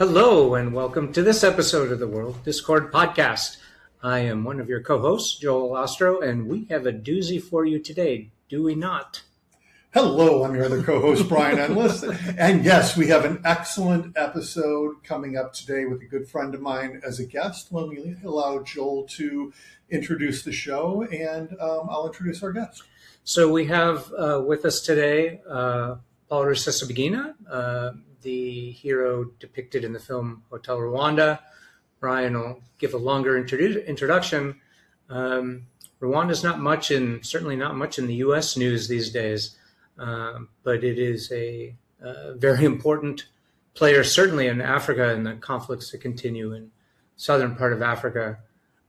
Hello, and welcome to this episode of the World Discord Podcast. I am one of your co-hosts, Joel Ostrow, and we have a doozy for you today, do we not? Hello, I'm your other co-host, Brian Endless. And yes, we have an excellent episode coming up today with a good friend of mine as a guest. Let me allow Joel to introduce the show, and I'll introduce our guest. So we have with us today Paul Rusesabagina, the hero depicted in the film Hotel Rwanda. Brian will give a longer introduction. Rwanda is certainly not much in the U.S. news these days, but it is a very important player, certainly in Africa and the conflicts that continue in southern part of Africa.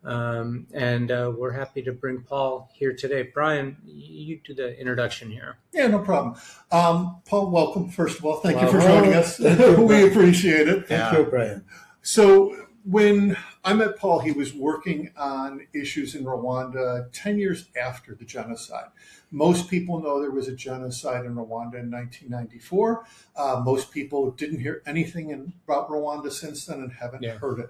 And we're happy to bring Paul here today. Brian, you do the introduction here. Yeah, no problem. Paul, welcome, first of all. Thank you for joining us. We appreciate it. Thank you, Brian. So when I met Paul, he was working on issues in Rwanda 10 years after the genocide. Most people know there was a genocide in Rwanda in 1994. Most people didn't hear anything about Rwanda since then and haven't heard it.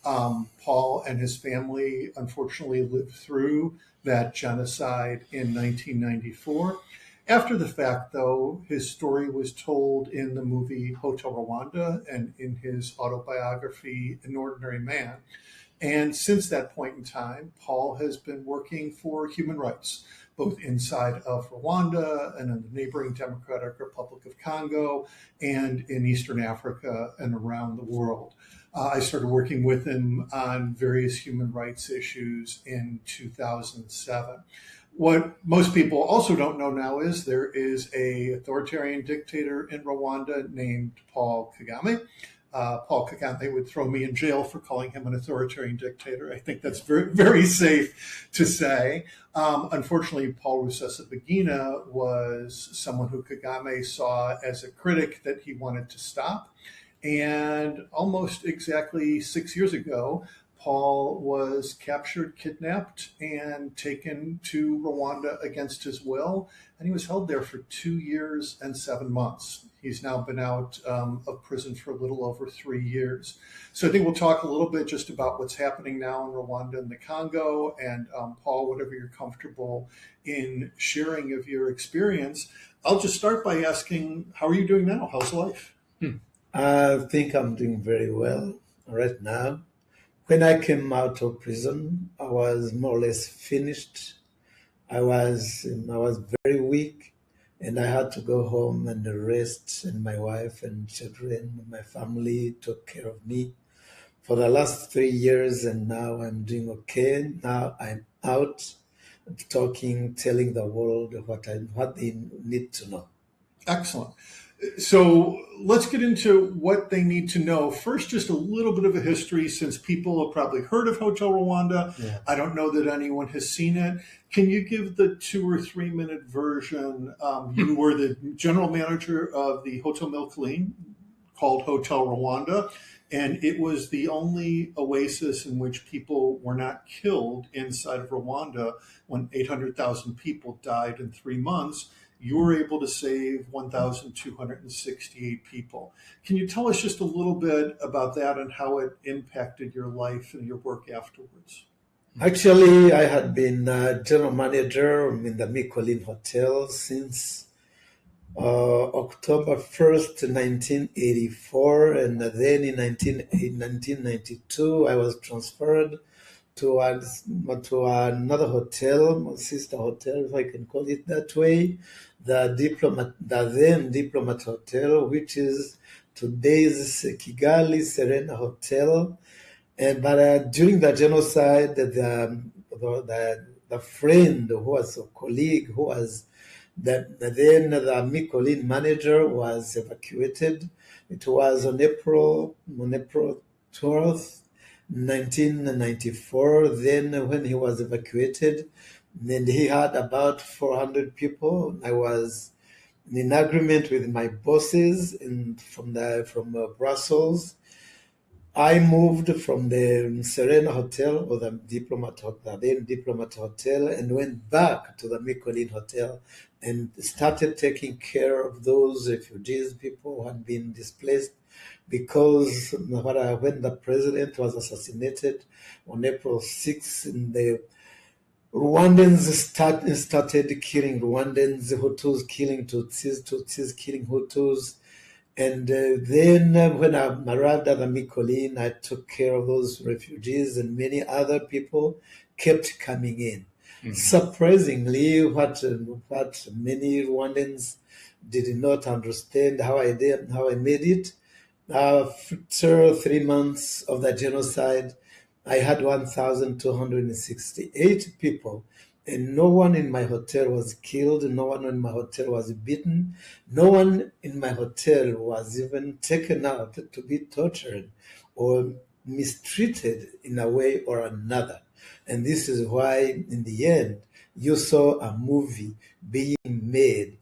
Paul and his family unfortunately lived through that genocide in 1994. After the fact, though, his story was told in the movie Hotel Rwanda and in his autobiography, An Ordinary Man. And since that point in time, Paul has been working for human rights, both inside of Rwanda and in the neighboring Democratic Republic of Congo and in Eastern Africa and around the world. I started working with him on various human rights issues in 2007. What most people also don't know now is there is an authoritarian dictator in Rwanda named Paul Kagame. Paul Kagame would throw me in jail for calling him an authoritarian dictator. I think that's very, very safe to say. Unfortunately, Paul Rusesabagina was someone who Kagame saw as a critic that he wanted to stop. And almost exactly 6 years ago, Paul was captured, kidnapped, and taken to Rwanda against his will. And he was held there for 2 years and 7 months. He's now been out of prison for a little over 3 years. So I think we'll talk a little bit just about what's happening now in Rwanda and the Congo. And Paul, whatever you're comfortable in sharing of your experience, I'll just start by asking, how are you doing now? How's life? I think I'm doing very well right now. When I came out of prison, I was more or less finished. I was very weak, and I had to go home and rest. And my wife and children, my family took care of me for the last 3 years, and now I'm doing okay. Now I'm out talking, telling the world what they need to know. Excellent. So let's get into what they need to know. First, just a little bit of a history, since people have probably heard of Hotel Rwanda. Yeah. I don't know that anyone has seen it. Can you give the 2 or 3 minute version? You were the general manager of the Hotel Milcline called Hotel Rwanda, and it was the only oasis in which people were not killed inside of Rwanda when 800,000 people died in 3 months. You were able to save 1,268 people. Can you tell us just a little bit about that and how it impacted your life and your work afterwards? Actually, I had been general manager in the Milcline Hotel since October 1st, 1984. And then in 1992, I was transferred to another hotel, sister hotel, if I can call it that way, the then Diplomat Hotel, which is today's Kigali Serena Hotel. But during the genocide, the friend who was a colleague, who was then the Milcline manager, was evacuated. It was on April 12th. 1994. Then when he was evacuated, then he had about 400 people. I was in agreement with my bosses from Brussels. I moved from the Serena Hotel, or the then Diplomat Hotel, and went back to the Mikolin Hotel and started taking care of those refugees, people who had been displaced, because when the president was assassinated on April 6th, the Rwandans started killing Rwandans, Hutus killing Tutsis, Tutsis killing Hutus. And then when I arrived at the Mikolin, I took care of those refugees, and many other people kept coming in. Mm-hmm. Surprisingly, what many Rwandans did not understand how I made it. After 3 months of the genocide, I had 1,268 people, and no one in my hotel was killed, no one in my hotel was beaten, no one in my hotel was even taken out to be tortured or mistreated in a way or another. And this is why, in the end, you saw a movie being made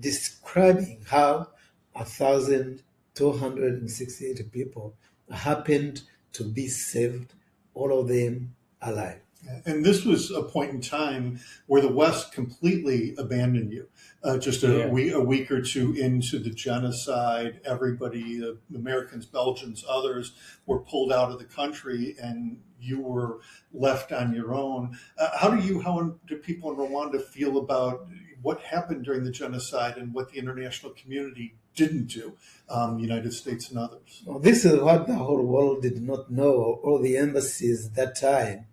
describing how 1,268 people happened to be saved, all of them alive. And this was a point in time where the West completely abandoned you. Just a week or two into the genocide, everybody, the Americans, Belgians, others, were pulled out of the country, and you were left on your own. How do people in Rwanda feel about what happened during the genocide and what the international community didn't do, United States and others? Well, this is what the whole world did not know. All the embassies at that time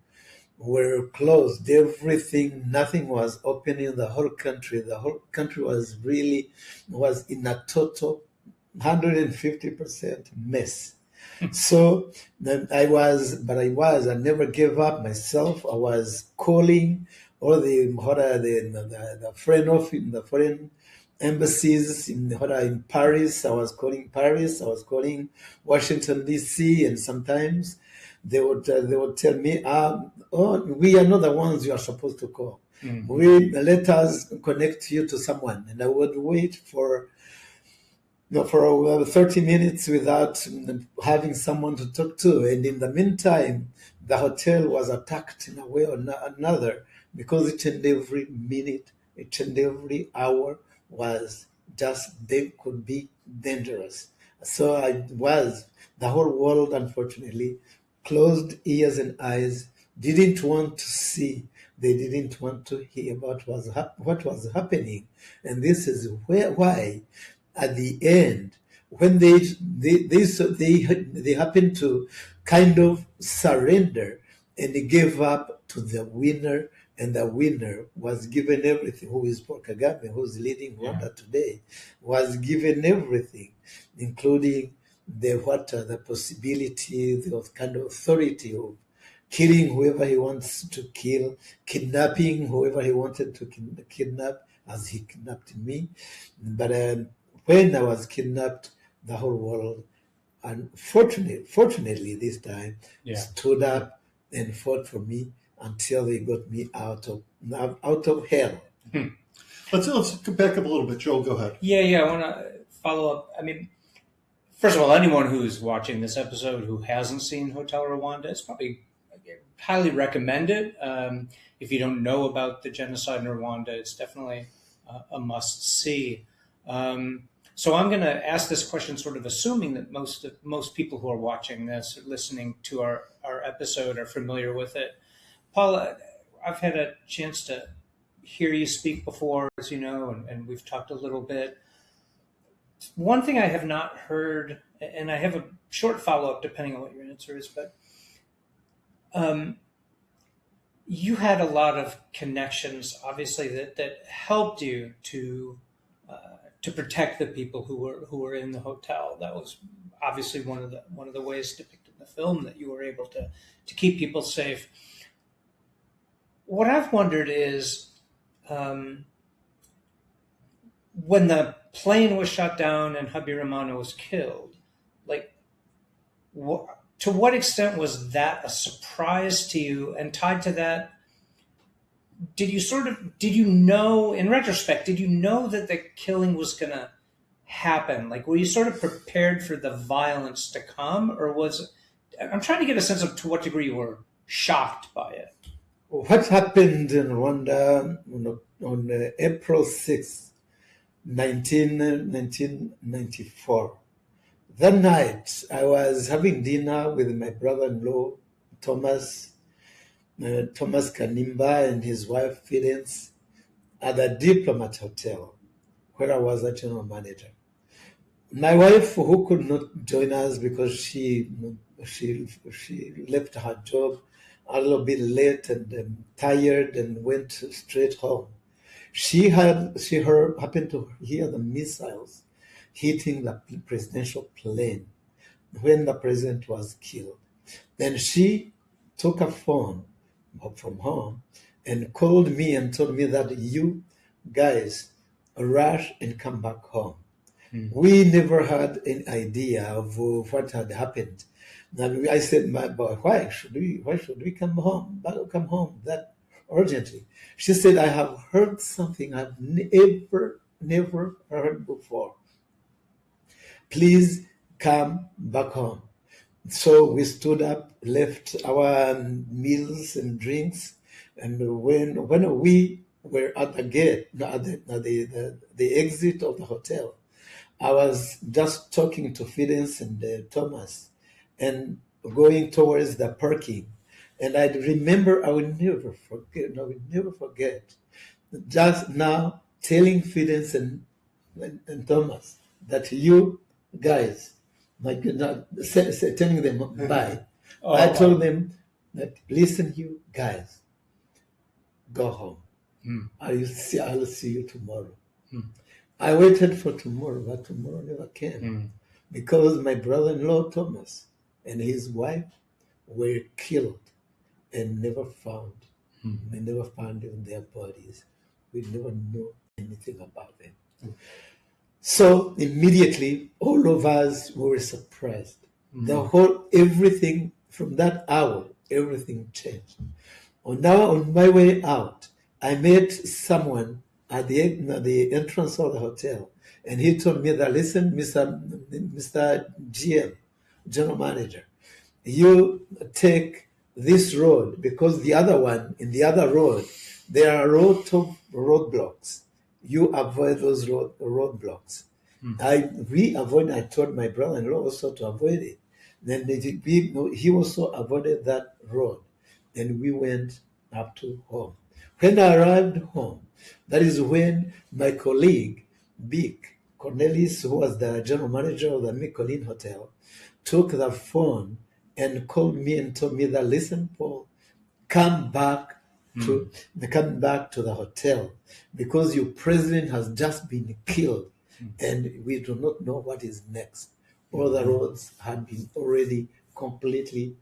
were closed. Everything, nothing was open in the whole country. The whole country was in a total 150% mess. So then I never gave up myself. I was calling all the foreign embassies in Paris. I was calling Paris. I was calling Washington D.C. and sometimes they would tell me, we are not the ones you are supposed to call. Mm-hmm. Let us connect you to someone, and I would wait for 30 minutes without having someone to talk to. And in the meantime, the hotel was attacked in a way or another, because each and every minute, each and every hour they could be dangerous. So the whole world, unfortunately, closed ears and eyes, didn't want to see, they didn't want to hear about what was happening. And this is why, at the end, when they happened to kind of surrender and they gave up to the winner, and the winner was given everything, who is Paul Kagame, who's leading Rwanda today, was given everything, including the possibility, the kind of authority of killing whoever he wants to kill, kidnapping whoever he wanted to kidnap, as he kidnapped me. But when I was kidnapped, the whole world, fortunately this time, stood up and fought for me until they got me out of hell. Let's go back up a little bit. Joel, go ahead. Yeah, I want to follow up. I mean, first of all, anyone who's watching this episode who hasn't seen Hotel Rwanda, it's probably highly recommend it. If you don't know about the genocide in Rwanda, it's definitely a must-see. So I'm going to ask this question sort of assuming that most people who are watching this or listening to our episode are familiar with it. Paul, I've had a chance to hear you speak before, as you know, and we've talked a little bit. One thing I have not heard, and I have a short follow-up depending on what your answer is, but you had a lot of connections, obviously, that helped you to protect the people who were in the hotel. That was obviously one of the ways depicted in the film, that you were able to keep people safe. What I've wondered is, when the plane was shot down and Habyarimana was killed, to what extent was that a surprise to you? And tied to that, did you know, in retrospect, did you know that the killing was going to happen? Like, were you sort of prepared for the violence to come, or I'm trying to get a sense of to what degree you were shocked by it. What happened in Rwanda on April 6, 1994? That night, I was having dinner with my brother-in-law, Thomas Kanimba, and his wife, Fidence, at the Diplomat Hotel, where I was a general manager. My wife, who could not join us because she left her job a little bit late and tired and went straight home. She happened to hear the missiles hitting the presidential plane when the president was killed. Then she took a phone from home and called me and told me that you guys rush and come back home. We never had any idea of what had happened. And I said, "My boy, why should we come home that urgently?" She said, "I have heard something I've never heard before. Please come back home." So we stood up, left our meals and drinks, and when we were at the gate, at the exit of the hotel, I was just talking to Fidence and Thomas and going towards the parking. And I remember, I will never forget, just now telling Fidence and Thomas that you guys, like telling them bye. I told them that, listen, you guys, go home. I'll see you tomorrow. I waited for tomorrow, but tomorrow never came because my brother-in-law Thomas and his wife were killed and never found. We never found even their bodies. We never knew anything about them. So immediately, all of us were surprised. Everything from that hour, everything changed. On my way out, I met someone at the entrance of the hotel, and he told me that, listen, Mr. GM, General Manager, you take this road because the other one, in the other road, there are a lot of roadblocks. You avoid those roadblocks. I told my brother-in-law also to avoid it. Then he also avoided that road. Then we went up to home. When I arrived home, that is when my colleague, Vic Cornelis, who was the general manager of the Mikolin Hotel, took the phone and called me and told me that, listen, Paul, come back to the hotel because your president has just been killed and we do not know what is next. All the roads had been already completely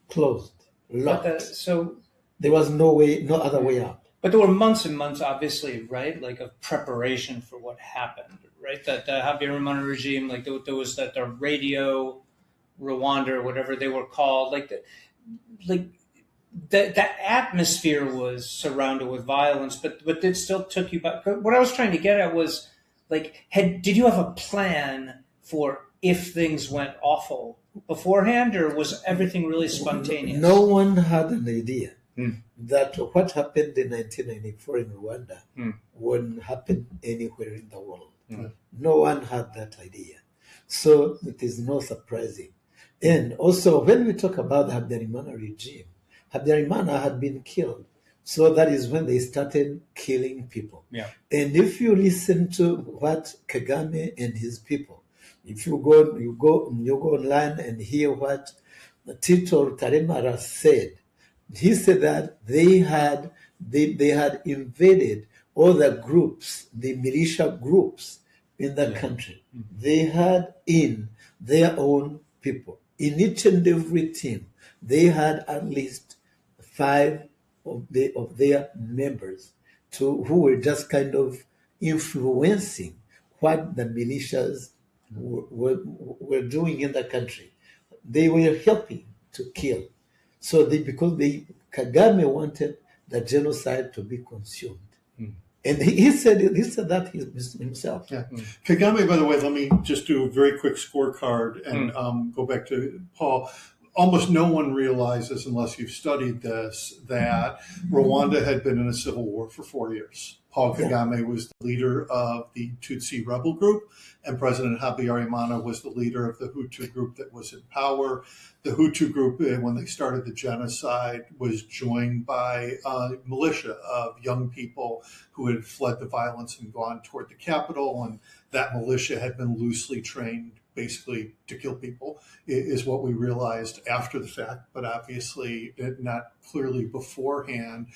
closed, locked. So there was no other way out. But there were months and months, obviously, right, like of preparation for what happened, right? That the Habyarimana regime, like there was the Radio Rwanda or whatever they were called, that atmosphere was surrounded with violence, but it still took you back. What I was trying to get at was, like, did you have a plan for if things went awful beforehand, or was everything really spontaneous? No one had an idea that what happened in 1994 in Rwanda wouldn't happen anywhere in the world. No one had that idea. So it is no surprising. And also, when we talk about the Habyarimana regime, Habyarimana had been killed. So that is when they started killing people. Yeah. And if you listen to what Kagame and his people, if you go online and hear what Tito Taremara said, he said that they had invaded all the groups, the militia groups in the country. They had in their own people. In each and every team, they had at least 5 of their members who were just kind of influencing what the militias were doing in the country. They were helping to kill. So because Kagame wanted the genocide to be consumed. And he said that himself. Yeah. Kagame, by the way, let me just do a very quick scorecard and go back to Paul. Almost no one realizes, unless you've studied this, that Rwanda had been in a civil war for 4 years. Paul Kagame was the leader of the Tutsi rebel group, and President Habyarimana was the leader of the Hutu group that was in power. The Hutu group, when they started the genocide, was joined by a militia of young people who had fled the violence and gone toward the capital, and that militia had been loosely trained basically to kill people, is what we realized after the fact, but obviously not clearly beforehand.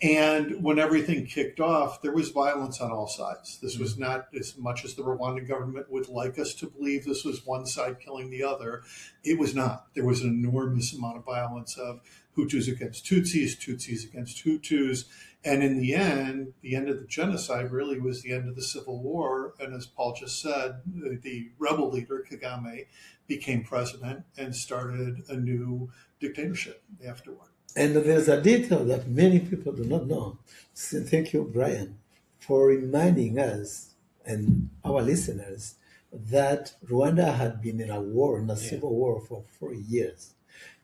And when everything kicked off, there was violence on all sides. This was not, as much as the Rwandan government would like us to believe, this was one side killing the other. It was not. There was an enormous amount of violence of Hutus against Tutsis, Tutsis against Hutus. And in the end of the genocide really was the end of the civil war. And as Paul just said, the rebel leader, Kagame, became president and started a new dictatorship afterward. And there's a detail that many people do not know. So thank you, Brian, for reminding us and our listeners that Rwanda had been in a civil war for 4 years.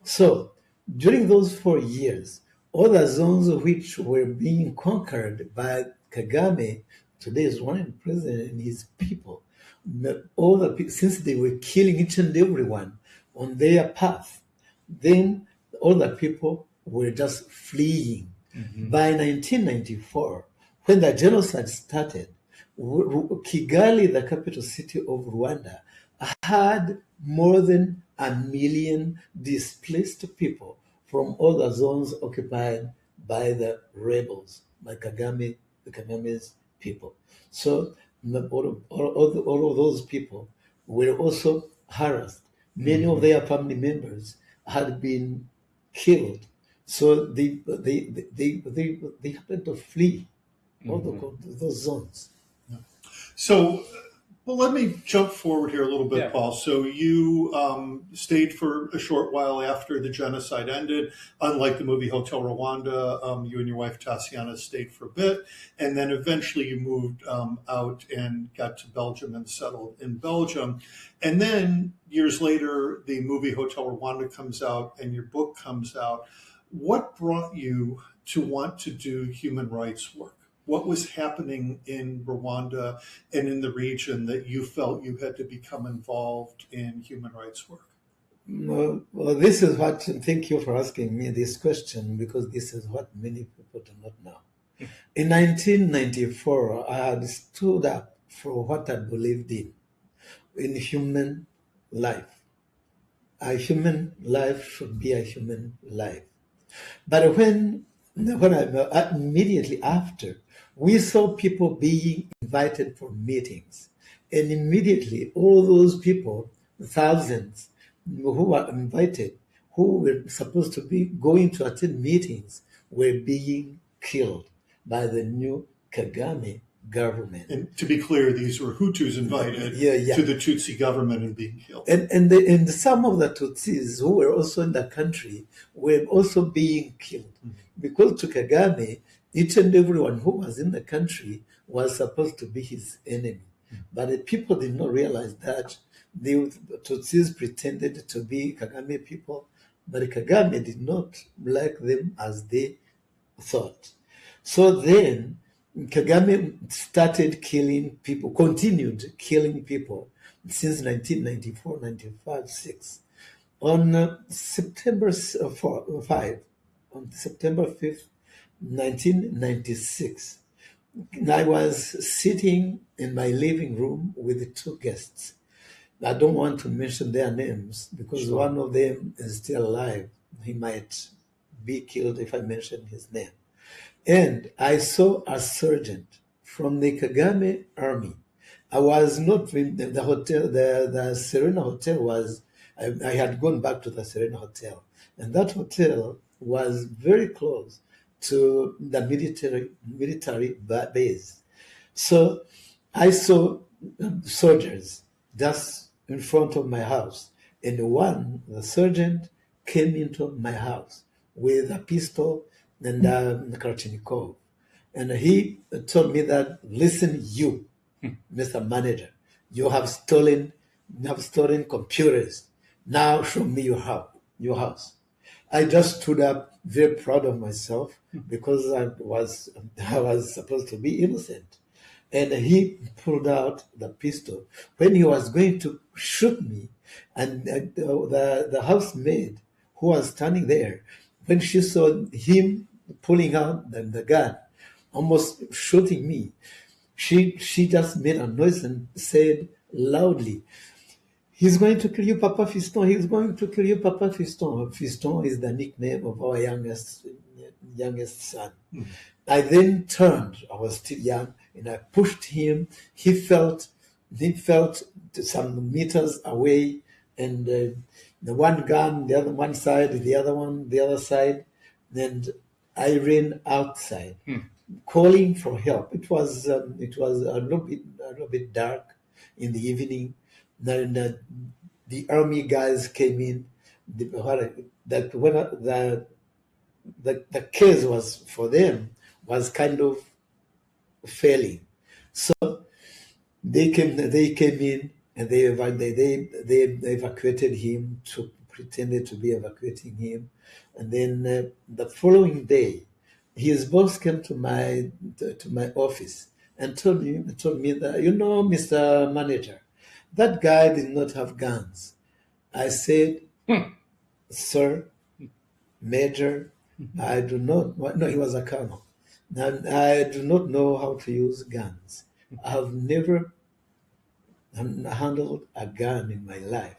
So during those 4 years, all the zones which were being conquered by Kagame, today's Rwandan president and his people, since they were killing each and everyone on their path, then all the people were just fleeing. By 1994, when the genocide started, Kigali, the capital city of Rwanda, had more than 1 million displaced people from all the zones occupied by the rebels, by Kagame's people. So all of those people were also harassed. Many of their family members had been killed. So they happened to flee all those zones. So, well, let me jump forward here a little bit, Paul. So you stayed for a short while after the genocide ended. Unlike the movie Hotel Rwanda, you and your wife Tatiana stayed for a bit, and then eventually you moved out and got to Belgium and settled in Belgium. And then years later, the movie Hotel Rwanda comes out and your book comes out. What brought you to want to do human rights work? What was happening in Rwanda and in the region that you felt you had to become involved in human rights work? Well, this is what, thank you for asking me this question, because this is what many people do not know. In 1994, I had stood up for what I believed in human life. A human life should be a human life. But when I, immediately after, we saw people being invited for meetings. And immediately all those people, thousands who were invited, who were supposed to be going to attend meetings, were being killed by the new Kagame government. And to be clear, these were Hutus invited to the Tutsi government and being killed. And some of the Tutsis who were also in the country were also being killed. Because to Kagame, each and everyone who was in the country was supposed to be his enemy. But the people did not realize that. The Tutsis pretended to be Kagame people, but Kagame did not like them as they thought. So then Kagame started killing people, continued killing people since 1994, 95, 6. On September 5th, 1996, I was sitting in my living room with 2 guests. I don't want to mention their names because one of them is still alive. He might be killed if I mention his name. And I saw a sergeant from the Kagame army. I was not in the hotel, the Serena Hotel was, I had gone back to the Serena Hotel. And that hotel was very close to the military base. So I saw soldiers just in front of my house. And the sergeant came into my house with a pistol and a Kalashnikov. And he told me that, listen, you, Mr. Manager, you have stolen computers. Now show me your house. I just stood up, very proud of myself, because I was supposed to be innocent. And he pulled out the pistol. When he was going to shoot me, and the housemaid who was standing there, when she saw him pulling out the gun, almost shooting me, she just made a noise and said loudly, "He's going to kill you, Papa Fiston. He's going to kill you, Papa Fiston." Fiston is the nickname of our youngest son. Mm. I then turned. I was still young, and I pushed him. He felt some meters away, and the one gun, the other one side, the other one the other side, and I ran outside, calling for help. It was a little bit dark in the evening. Then the army guys came in. The case was for them was kind of failing, so they came in and they evacuated him, pretended to be evacuating him, and then the following day, his boss came to my office and told me that, Mr. Manager, that guy did not have guns. I said, Sir, Major, I do not. No, he was a colonel. And I do not know how to use guns. I have never handled a gun in my life,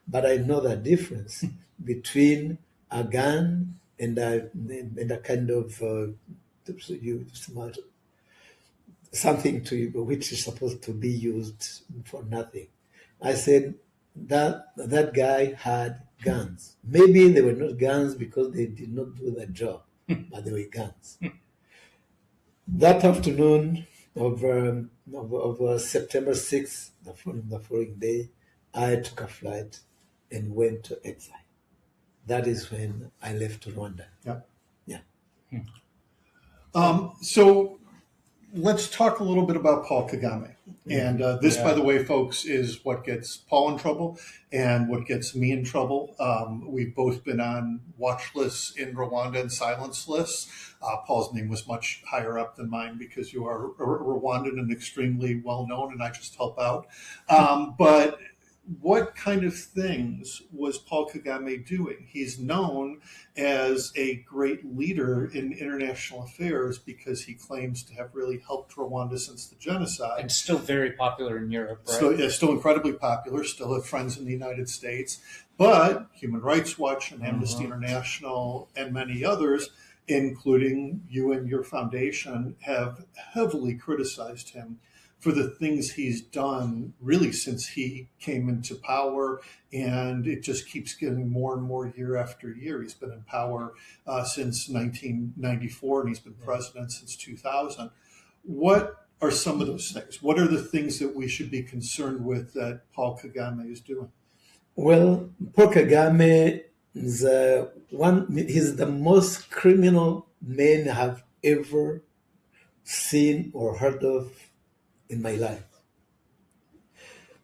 but I know the difference between a gun and a kind of something which is supposed to be used for nothing. I said that guy had guns. Maybe they were not guns because they did not do the job, but they were guns. That afternoon of September 6th, the following day, I took a flight and went to exile. That is when I left Rwanda. Yeah. So let's talk a little bit about Paul Kagame. And this, by the way, folks, is what gets Paul in trouble and what gets me in trouble. We've both been on watch lists in Rwanda and silence lists. Paul's name was much higher up than mine because you are Rwandan and extremely well known, and I just help out. But what kind of things was Paul Kagame doing? He's known as a great leader in international affairs because he claims to have really helped Rwanda since the genocide. And still very popular in Europe, right? Still incredibly popular, still have friends in the United States. But Human Rights Watch and Amnesty International and many others, including you and your foundation, have heavily criticized him for the things he's done really since he came into power, and it just keeps getting more and more year after year. He's been in power since 1994, and he's been president since 2000. What are some of those things? What are the things that we should be concerned with that Paul Kagame is doing? Well, Paul Kagame is he's the most criminal man I have ever seen or heard of in my life.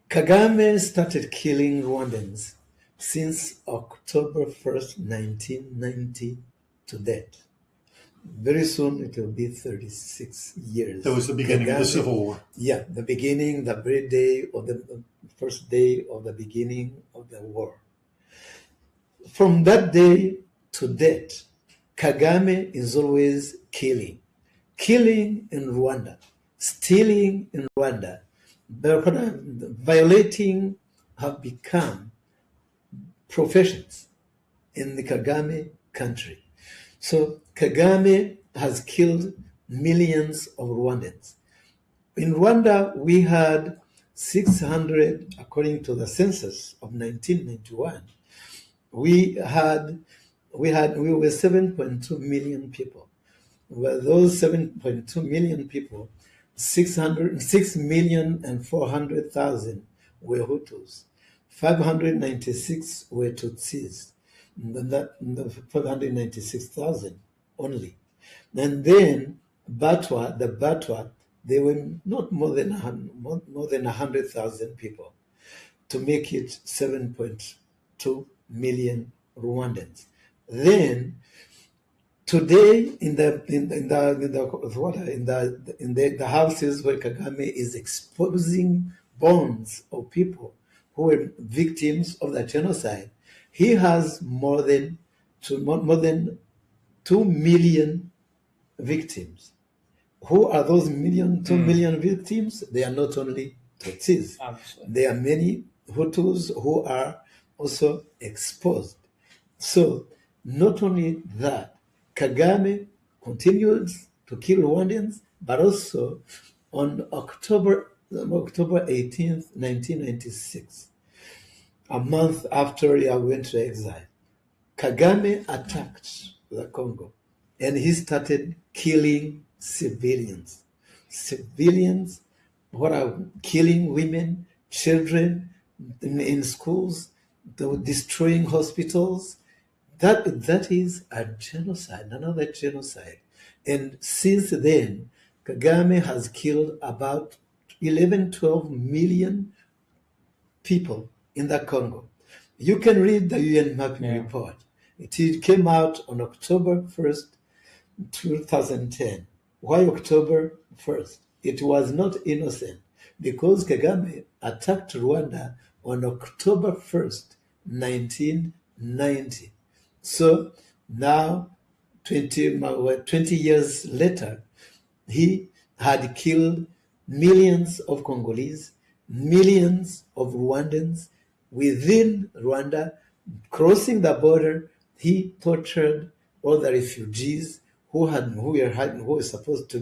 Kagame started killing Rwandans since October 1st, 1990 to date. Very soon it will be 36 years. That was the beginning of the Civil War. Yeah, the beginning, the very day or the first day of the beginning of the war. From that day to date, Kagame is always killing. Killing in Rwanda, stealing in Rwanda, violating have become professions in the Kagame country. So Kagame has killed millions of Rwandans. In Rwanda, we had 600, according to the census of 1991, we were 7.2 million people. Well, those 7.2 million people, 6,400,000 were Hutus, 596 were Tutsis, 596,000 only. And then The Batwa, they were not more than more than 100,000 people to make it 7.2 million Rwandans. Then today, the houses where Kagame is exposing bones of people who were victims of the genocide, he has more than 2 million victims. Who are those 2 million victims? They are not only Tutsis. Obviously. There are many Hutus who are also exposed. So, not only that, Kagame continues to kill Rwandans, but also on October 18th, 1996, a month after he went to exile, Kagame attacked the Congo and he started killing civilians. Civilians who are killing women, children in schools, they were destroying hospitals. That is a genocide, another genocide. And since then, Kagame has killed about 11, 12 million people in the Congo. You can read the UN mapping report. It came out on October 1st, 2010. Why October 1st? It was not innocent because Kagame attacked Rwanda on October 1st, 1990. So now, 20 years later, he had killed millions of Congolese, millions of Rwandans within Rwanda. Crossing the border, he tortured all the refugees who were supposed to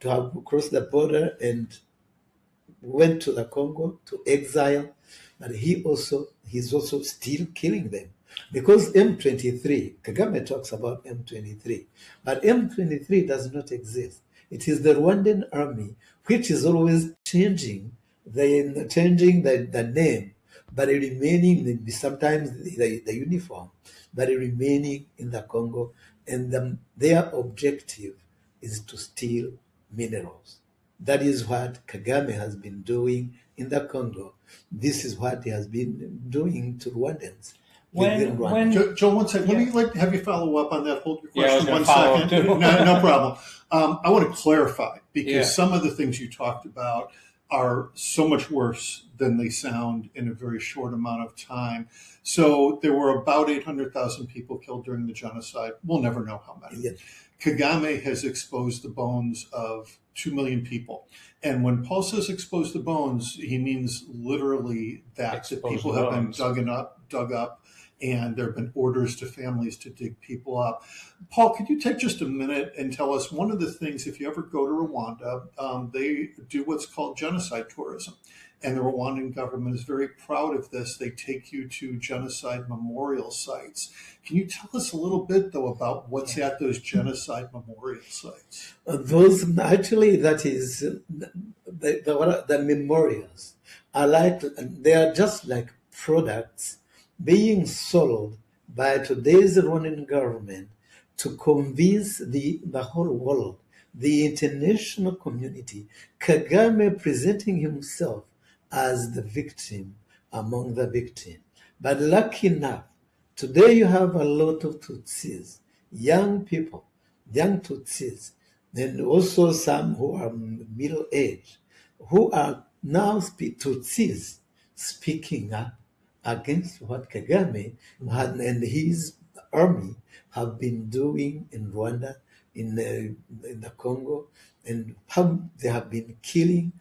have crossed the border and went to the Congo to exile, but he's also still killing them. Because M23, Kagame talks about M23, but M23 does not exist. It is the Rwandan army, which is always changing the name, but remaining sometimes the uniform, but remaining in the Congo, and their objective is to steal minerals. That is what Kagame has been doing in the Congo. This is what he has been doing to Rwandans. Joe, one second. Let me have you follow up on that. Hold your question 1 second. second. No problem. I want to clarify because some of the things you talked about are so much worse than they sound in a very short amount of time. So there were about 800,000 people killed during the genocide. We'll never know how many. Yes. Kagame has exposed the bones of 2 million people. And when Paul says expose the bones, he means literally that people have been dug up, and there have been orders to families to dig people up. Paul, could you take just a minute and tell us one of the things, if you ever go to Rwanda, they do what's called genocide tourism. And the Rwandan government is very proud of this. They take you to genocide memorial sites. Can you tell us a little bit, though, about what's at those genocide memorial sites? That is the memorials they are just like products being sold by today's Rwandan government to convince the whole world, the international community, Kagame presenting himself as the victim among the victims. But lucky enough, today you have a lot of Tutsis, young people, young Tutsis, and also some who are middle-aged, who are now Tutsis speaking up against what Kagame and his army have been doing in Rwanda, in the Congo, and how they have been killing.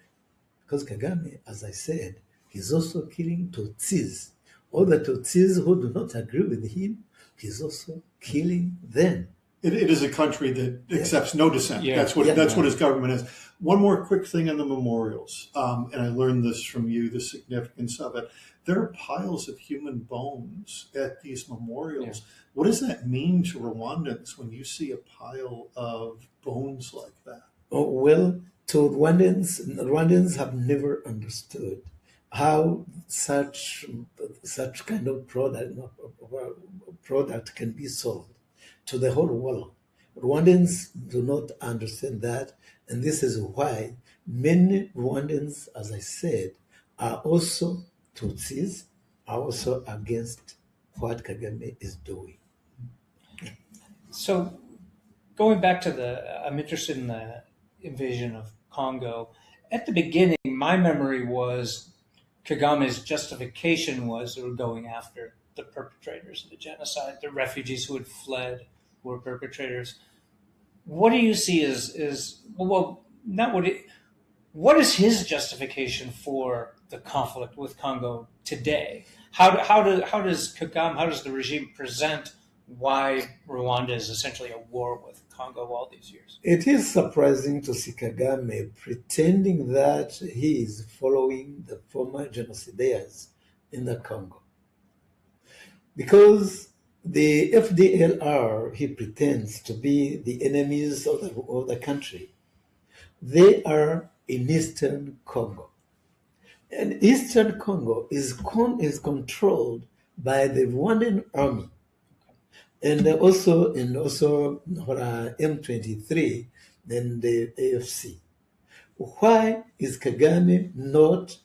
Because Kagame, as I said, he's also killing Tutsis. All the Tutsis who do not agree with him, he's also killing them. It is a country that accepts no dissent. Yeah. That's what his government is. One more quick thing on the memorials, and I learned this from you, the significance of it. There are piles of human bones at these memorials. Yeah. What does that mean to Rwandans when you see a pile of bones like that? Oh, well, to Rwandans have never understood how such kind of product can be sold to the whole world. Rwandans do not understand that, and this is why many Rwandans, as I said, are also Tutsis, are also against what Kagame is doing. So going back to I'm interested in the invasion of Congo. At the beginning, my memory was Kagame's justification was they were going after the perpetrators of the genocide, the refugees who had fled, who were perpetrators. What do you see as well? Not what it. What is his justification for the conflict with Congo today? How does Kagame, how does the regime present why Rwanda is essentially at war with Congo all these years? It is surprising to see Kagame pretending that he is following the former genocidaires in the Congo. Because the FDLR, he pretends to be the enemies of the country. They are in Eastern Congo. And Eastern Congo is controlled by the Rwandan army. And also M23, then the AFC. Why is Kagame not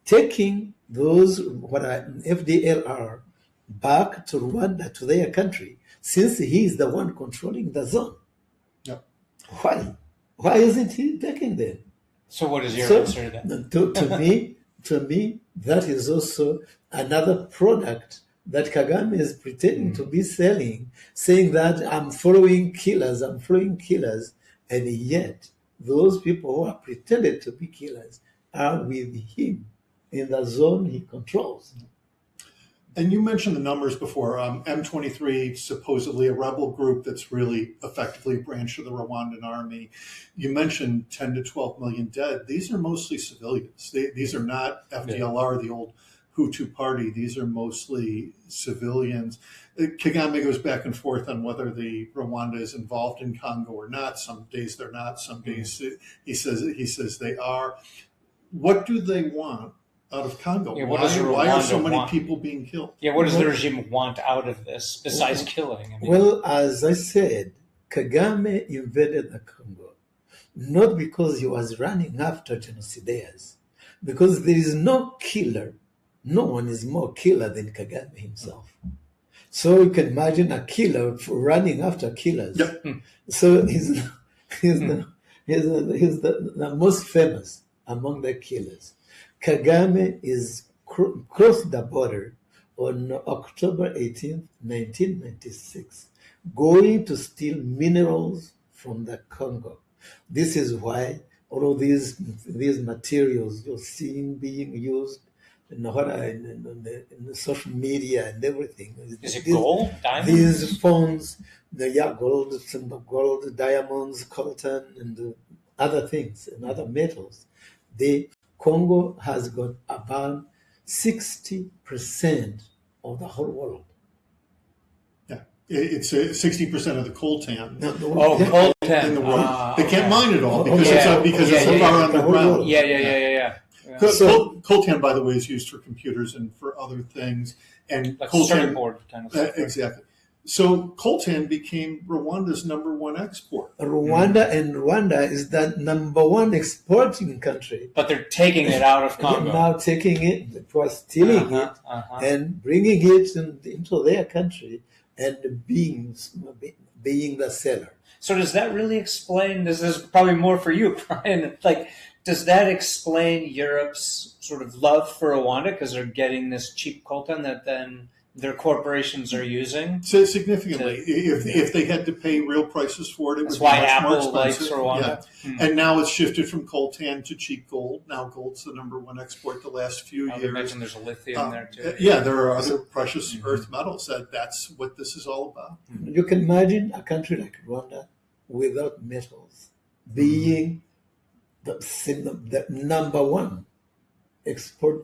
taking those FDLR back to Rwanda, to their country, since he is the one controlling the zone? Yep. Why? Why isn't he taking them? So what is your answer to that? To me, that is also another product that Kagame is pretending to be selling, saying that I'm following killers, and yet those people who are pretended to be killers are with him in the zone he controls. And you mentioned the numbers before. M23, supposedly a rebel group that's really effectively a branch of the Rwandan army. You mentioned 10 to 12 million dead. These are mostly civilians. These are not FDLR, the old Hutu party. These are mostly civilians. Kagame goes back and forth on whether the Rwanda is involved in Congo or not. Some days they're not. Some days he says they are. What do they want out of Congo? Yeah, why are so many people being killed? Yeah, what does the regime want out of this besides killing? Well, as I said, Kagame invaded the Congo not because he was running after genocidaires, because there is no killer. No one is more killer than Kagame himself. So you can imagine a killer running after killers. Yep. So he's the most famous among the killers. Kagame is crossed the border on October 18th, 1996, going to steal minerals from the Congo. This is why all of these materials you're seeing being used in the social media and everything. Is it gold, diamonds? These phones, gold, diamonds, coltan, and other things, and other metals. The Congo has got about 60% of the whole world. Yeah, it's 60% of the coltan. Coltan in the world. They can't mine it all because Yeah. it's so far underground. Yeah. So, coltan, by the way, is used for computers and for other things. And Like coltan, circuit board kind of stuff. exactly. So coltan became Rwanda's number one export. Rwanda is the number one exporting country. But they're taking it out of Congo. Now taking it, stealing it, and bringing it into their country and being the seller. So does that really explain, this is probably more for you, Brian, does that explain Europe's sort of love for Rwanda because they're getting this cheap coltan that then their corporations are using? So significantly, if they had to pay real prices for it, it would be why much Apple more expensive. likes Rwanda. Yeah. And now it's shifted from coltan to cheap gold. Now gold's the number one export the last few years. I imagine there's a lithium there too. Yeah, there are other precious earth metals. That's what this is all about. You can imagine a country like Rwanda without metals being the number one exporter.